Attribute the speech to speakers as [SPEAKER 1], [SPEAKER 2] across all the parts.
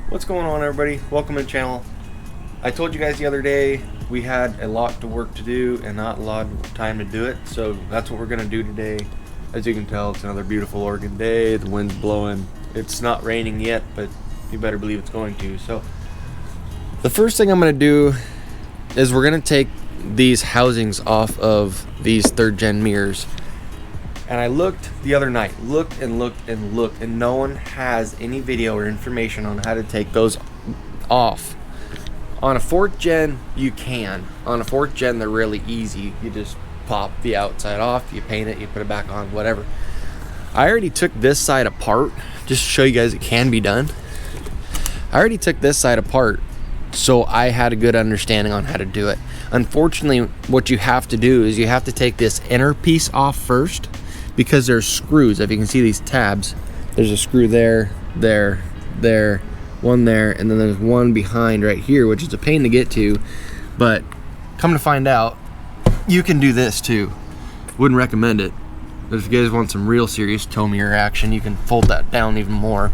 [SPEAKER 1] What's going on, everybody? Welcome to the channel. I told you guys the other day we had a lot of work to do and not a lot of time to do it, so that's what we're gonna do today. As you can tell, it's another beautiful Oregon day. The wind's blowing. It's not raining yet, but you better believe it's going to. So the first thing I'm gonna do is we're gonna take these housings off of these 3rd gen mirrors. And I looked the other night, looked, and no one has any video or information on how to take those off. On a 4th gen, you can. On a 4th gen, they're really easy. You just pop the outside off, you paint it, you put it back on, whatever. I already took this side apart, just to show you guys it can be done. I already took this side apart, so I had a good understanding on how to do it. Unfortunately, what you have to do is you have to take this inner piece off first, because there's screws. If you can see these tabs, there's a screw there, one there, and then there's one behind right here, which is a pain to get to. But come to find out, you can do this too. Wouldn't recommend it, but if you guys want some real serious toe mirror action, you can fold that down even more.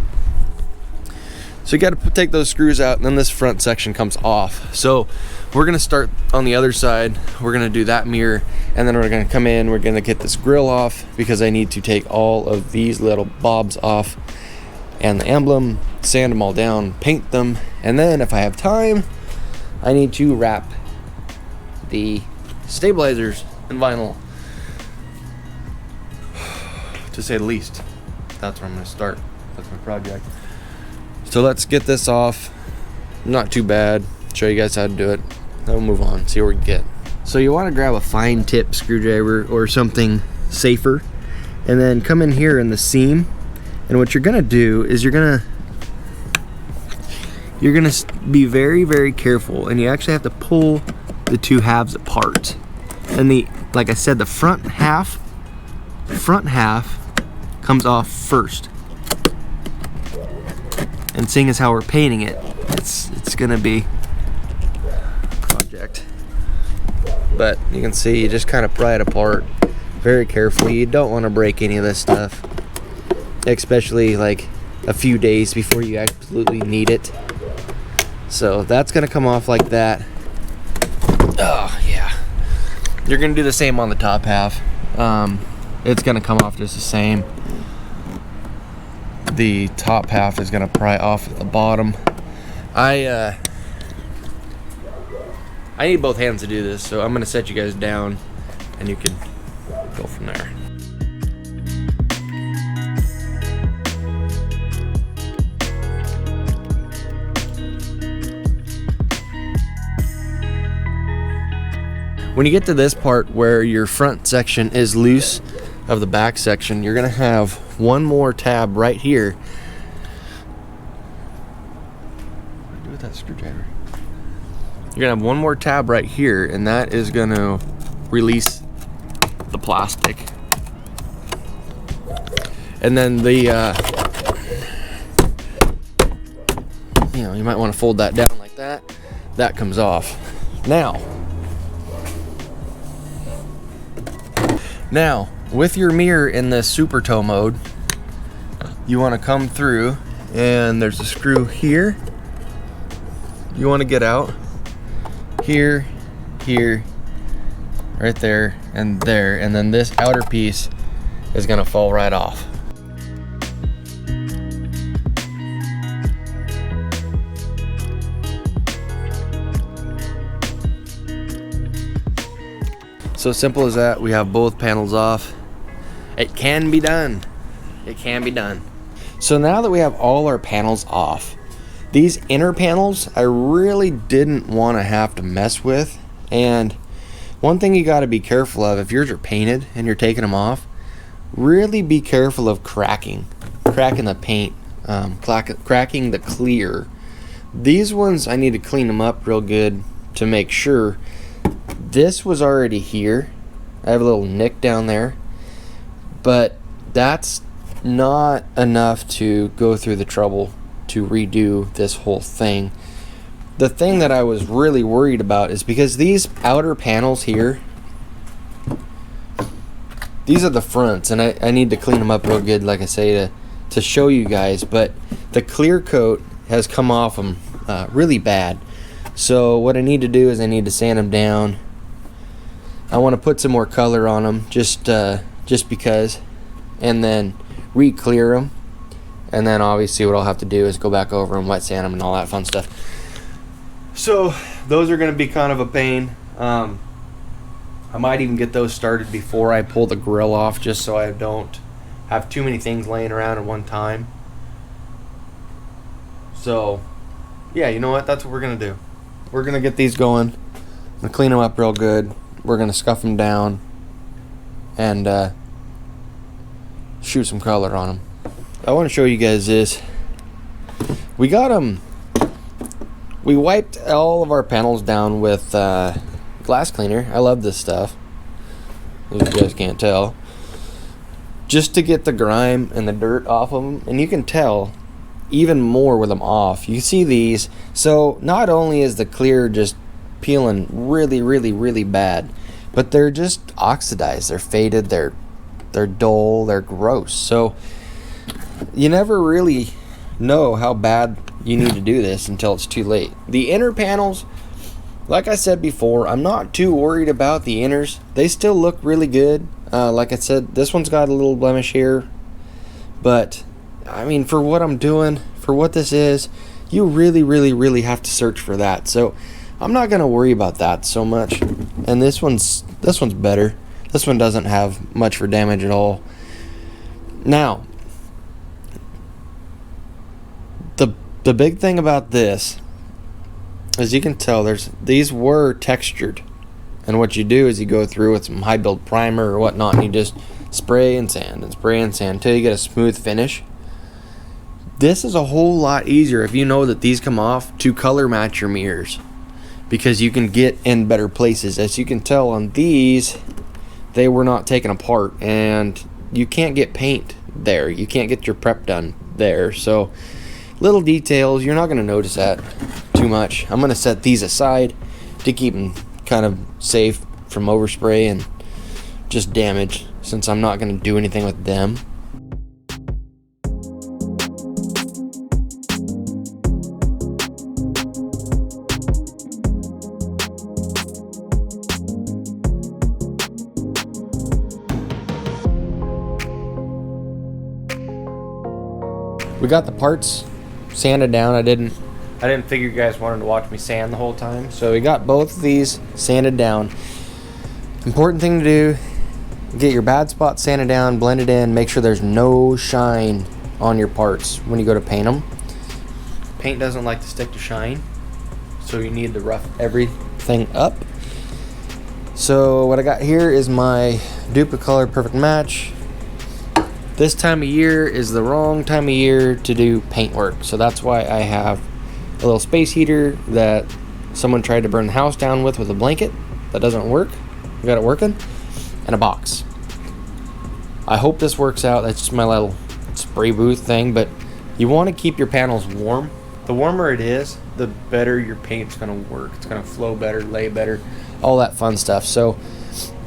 [SPEAKER 1] So you got to take those screws out, and then this front section comes off. So we're gonna start on the other side. We're gonna do that mirror, and then we're gonna come in, we're gonna get this grill off, because I need to take all of these little bobs off and the emblem, sand them all down, paint them, and then if I have time, I need to wrap the stabilizers in vinyl, to say the least. That's where I'm gonna start. That's my project. So let's get this off. Not too bad. Show you guys how to do it. Then we'll move on, see where we get. So you want to grab a fine tip screwdriver or something safer, and then come in here in the seam. And what you're gonna do is you're gonna be very, very careful, and you actually have to pull the two halves apart. And like I said, the front half comes off first. And seeing as how we're painting it, it's gonna be a project. But you can see, you just kind of pry it apart very carefully. You don't want to break any of this stuff, especially like a few days before you absolutely need it. So that's gonna come off like that. Oh yeah. You're gonna do the same on the top half. It's gonna come off just the same. The top half is gonna pry off at the bottom. I need both hands to do this, so I'm gonna set you guys down and you can go from there. When you get to this part where your front section is loose of the back section, you're gonna have one more tab right here. What do I do with that screwdriver? You're gonna have one more tab right here, and that is gonna release the plastic. And then the you might want to fold that down like that. That comes off. Now, with your mirror in the super toe mode, you want to come through, and there's a screw here. You want to get out here, right there, and then this outer piece is going to fall right off. So simple as that. We have both panels off. It can be done. It can be done. So now that we have all our panels off, these inner panels I really didn't want to have to mess with. And one thing you got to be careful of, if yours are painted and you're taking them off, really be careful of cracking the paint, cracking the clear. These ones I need to clean them up real good to make sure. This was already here. I have a little nick down there, but that's not enough to go through the trouble to redo this whole thing. The thing that I was really worried about is because these outer panels here, these are the fronts, and I need to clean them up real good, like I say, to show you guys. But the clear coat has come off them really bad. So what I need to do is I need to sand them down. I want to put some more color on them just because, and then re-clear them. And then obviously what I'll have to do is go back over them, wet sand them, and all that fun stuff. So those are going to be kind of a pain. I might even get those started before I pull the grill off, just so I don't have too many things laying around at one time. So yeah, you know what? That's what we're going to do. We're going to get these going. I'm going to clean them up real good. We're going to scuff them down and shoot some color on them. I want to show you guys this. We got them. We wiped all of our panels down with glass cleaner. I love this stuff, as you guys can't tell. Just to get the grime and the dirt off of them. And you can tell even more with them off. You see these. So not only is the clear just peeling really, really, really bad, but they're just oxidized. They're faded. They're dull. They're gross. So you never really know how bad you need to do this until it's too late. The inner panels, like I said before, I'm not too worried about the inners. They still look really good. Like I said, this one's got a little blemish here, but I mean, for what I'm doing, for what this is, you really, really, really have to search for that. So I'm not gonna worry about that so much. And this one's better. This one doesn't have much for damage at all. Now, the big thing about this, as you can tell, these were textured. And what you do is you go through with some high build primer or whatnot, and you just spray and sand until you get a smooth finish. This is a whole lot easier if you know that these come off to color match your mirrors, because you can get in better places. As you can tell on these, they were not taken apart, and you can't get paint there. You can't get your prep done there. So little details, you're not going to notice that too much. I'm going to set these aside to keep them kind of safe from overspray and just damage, since I'm not going to do anything with them. We got the parts sanded down. I didn't figure you guys wanted to watch me sand the whole time. So we got both of these sanded down. Important thing to do, get your bad spots sanded down, blend it in, make sure there's no shine on your parts when you go to paint them. Paint doesn't like to stick to shine, so you need to rough everything up. So what I got here is my Duplicolor Perfect Match. This time of year is the wrong time of year to do paint work, so that's why I have a little space heater that someone tried to burn the house down with a blanket. That doesn't work. We got it working. And a box. I hope this works out. That's just my little spray booth thing, but you want to keep your panels warm. The warmer it is, the better your paint's going to work. It's going to flow better, lay better, all that fun stuff. So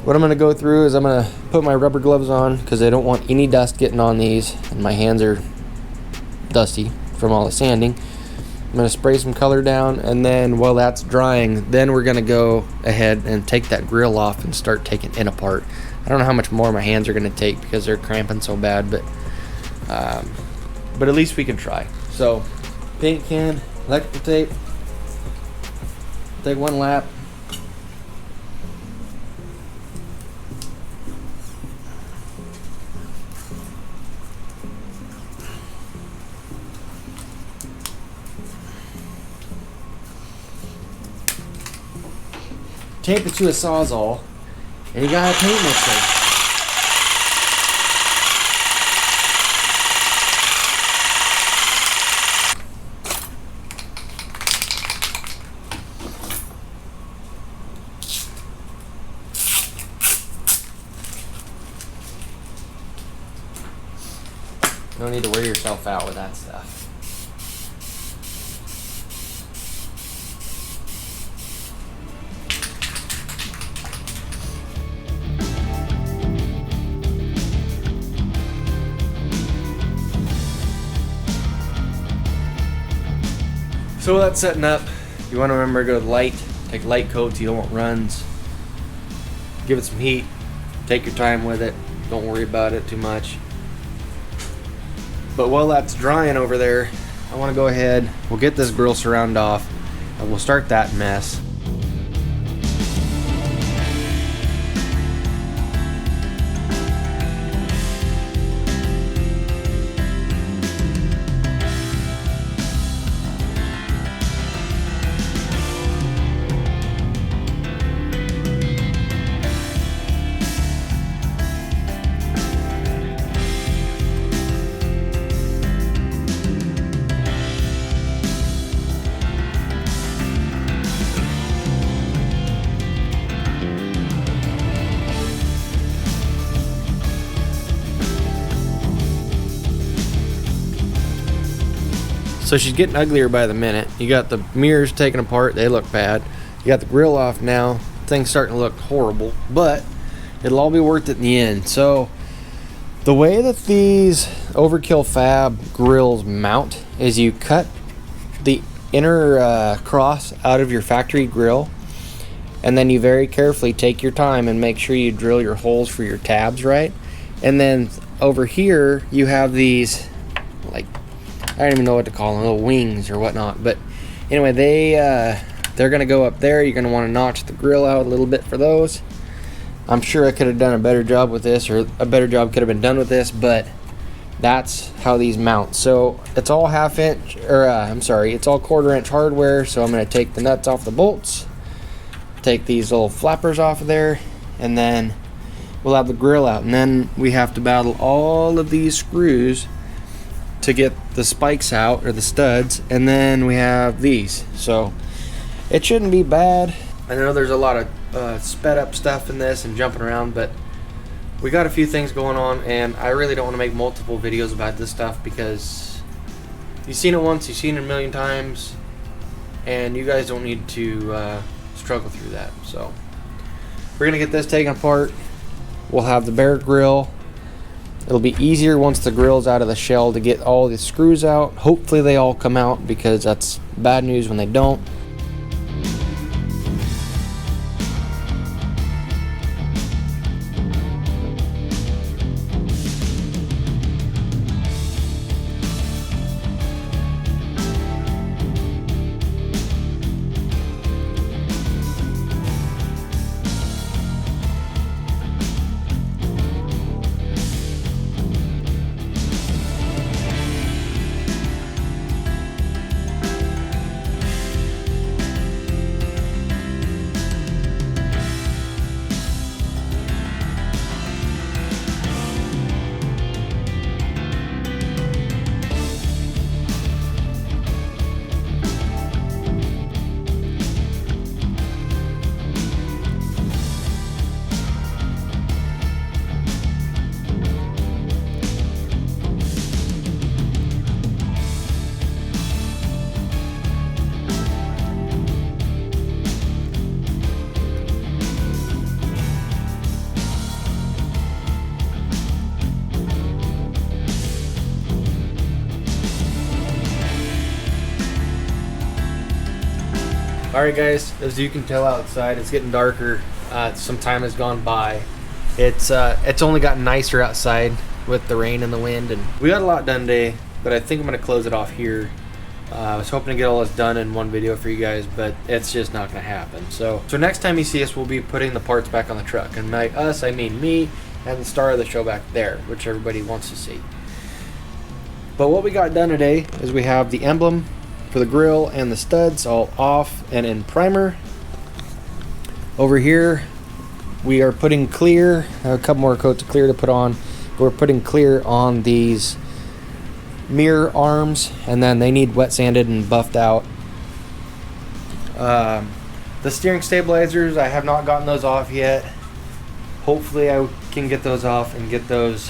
[SPEAKER 1] what I'm going to go through is I'm going to put my rubber gloves on, because I don't want any dust getting on these, and my hands are dusty from all the sanding. I'm going to spray some color down, and then while that's drying, then we're going to go ahead and take that grill off and start taking it apart. I don't know how much more my hands are going to take because they're cramping so bad, but at least we can try. So paint can, electrical tape, take one lap. Tape it to a Sawzall, and you got a paint mixer. You don't need to wear yourself out with that stuff. So while that's setting up, you want to remember to go light. Take light coats, you don't want runs. Give it some heat. Take your time with it. Don't worry about it too much. But while that's drying over there, I want to go ahead, we'll get this grill surround off, and we'll start that mess. So she's getting uglier by the minute. You got the mirrors taken apart, they look bad. You got the grill off now, things starting to look horrible, but it'll all be worth it in the end. So the way that these Overkill Fab grills mount is you cut the inner cross out of your factory grill, and then you very carefully take your time and make sure you drill your holes for your tabs right. And then over here you have these, like, I don't even know what to call them, little wings or whatnot. But anyway, they're gonna go up there. You're gonna want to notch the grill out a little bit for those. I'm sure I could have done a better job with this, or a better job could have been done with this, but that's how these mount. So it's all half-inch, or it's all quarter-inch hardware. So I'm gonna take the nuts off the bolts, take these little flappers off of there, and then we'll have the grill out. And then we have to battle all of these screws to get the spikes out, or the studs, and then we have these. So it shouldn't be bad. I know there's a lot of sped up stuff in this and jumping around, but we got a few things going on, and I really don't want to make multiple videos about this stuff because you've seen it once, you've seen it a million times, and you guys don't need to struggle through that. So we're gonna get this taken apart. We'll have the bare grill. It'll be easier once the grill's out of the shell to get all the screws out. Hopefully they all come out, because that's bad news when they don't. Alright guys, as you can tell outside, it's getting darker. Some time has gone by. It's only gotten nicer outside with the rain and the wind, and we got a lot done today, but I think I'm going to close it off here. I was hoping to get all this done in one video for you guys, but it's just not going to happen. So next time you see us, we'll be putting the parts back on the truck. And by us, I mean me and the star of the show back there, which everybody wants to see. But what we got done today is we have the emblem for the grill and the studs all off and in primer. Over here we are putting clear, a couple more coats of clear to put on. We're putting clear on these mirror arms, and then they need wet sanded and buffed out. The steering stabilizers, I have not gotten those off yet. Hopefully I can get those off and get those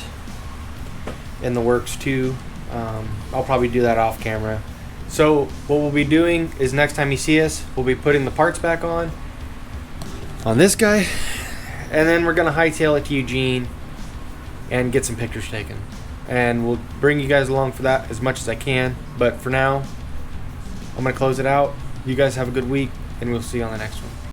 [SPEAKER 1] in the works too. I'll probably do that off camera. So what we'll be doing is, next time you see us, we'll be putting the parts back on this guy, and then we're gonna hightail it to Eugene and get some pictures taken, and we'll bring you guys along for that as much as I can. But for now, I'm going to close it out. You guys have a good week, and we'll see you on the next one.